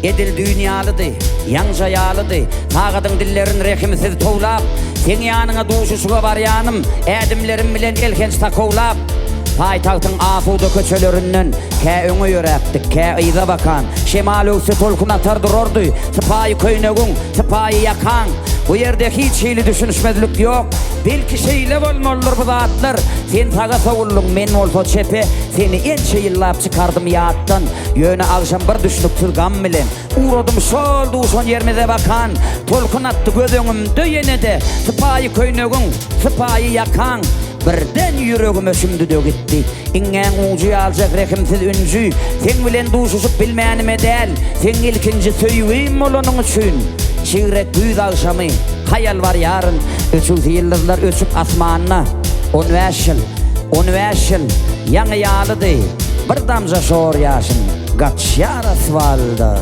Edil dünyalıdı, yancayalıdı. Tağadın dillerin rekimsiz toğlap. Sen yanına duşuşuğa var yanım. Edimlerim bilen elkenç takovlap. Paytahtın afudu köçölöründen ke öňe ýöräpdik, ke ýyza bakan. Şemal öwse tolkun atardyr ordy. Sypaýy köýnegüň, sypaýy ýakan. Bu ýerde hiç şeýle düşünüşmezlik ýok. Belki şeýle bolmalydyr bu zatlar. Sen taga sowulluň, men bolsa çepe. Seni ençe ýyllap çykardym ýatdan. Ýöne agşam bir düşnük tılgam bilen. Uradym şol duşan ýermeze bakan. Tolkun atdy gözüňümde ýene-de. Sypaýy köýnegüň, sypaýy ýakan. Birden yüreğim öşümdü de gitti. İngen ucu alacak rekimsiz üncü. Sen bilen duşuşup bilmeyenim edel. Sen ilkinci söýüğüm olanın üçün. Şiirek büyüz akşamı hayal var yarın. Öçüz yıldızlar öçüp asmanına. 15 yıl yanı yalıdı. Bir damca şor yaşın kaçyar asfalda.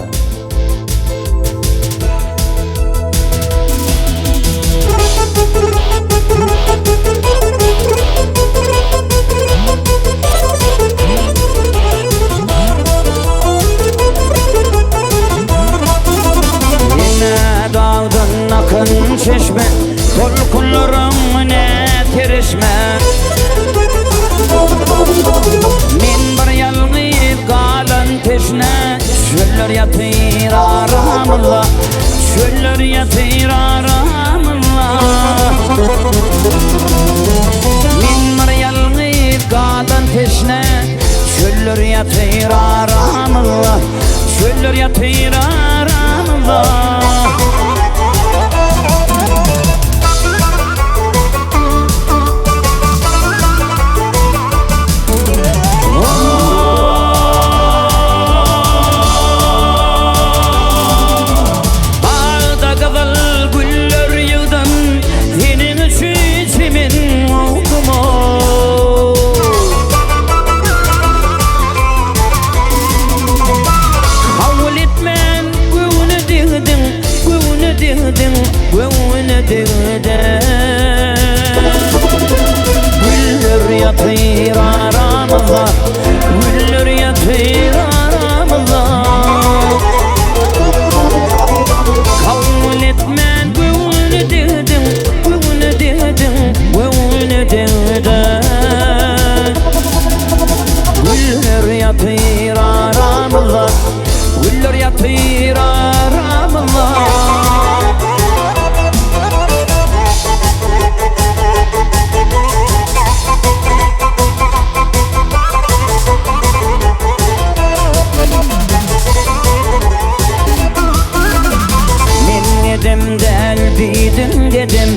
Dağdan akın çeşme, tolkunlarım ne terişme. Min bir yalnız kalan teşne, çöller yatır aramla, çöller yatır aramla. Min bir yalnız kalan teşne, çöller yatır aramla, çöller yatır aramla. Güller yatır aramıza, güller yatır aramıza. Kabul etmen güvünü dedim, güvünü dedim, güvünü dedim. Güller yatır aramıza, güller yatır aramıza. Dedim,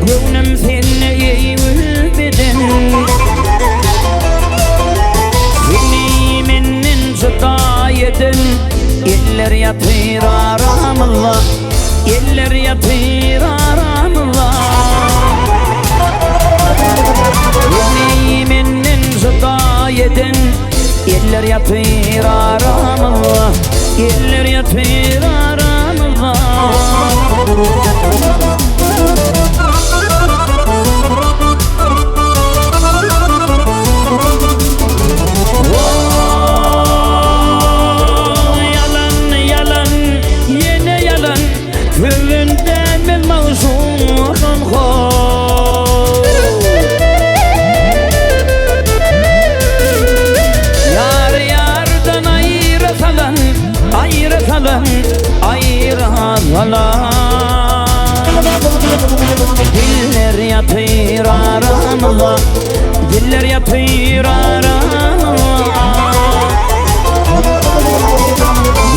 gönlüm seni eğilmedim. Seni menin çıta yedin. Eller yatır aramla, eller yatır aramla. Seni menin çıta yedin. Eller yatır aramla, eller yatır aramla. Diller yatır aramla, diller yatır aramla.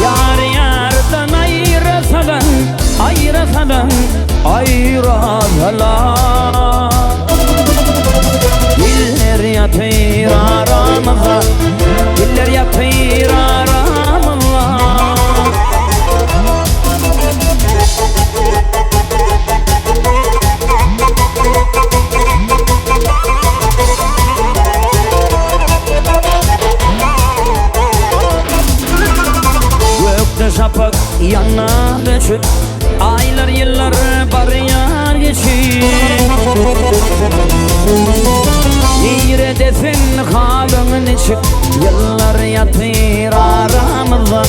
Yar yardan ayırasalan, ayırasalan, ayırasalan. Diller yatır aramla, diller yatır aramla. Şapak yanar düşüp, aylar yıllar barıyar geçip. Nire desin halın içip, yıllar yatır aramıza,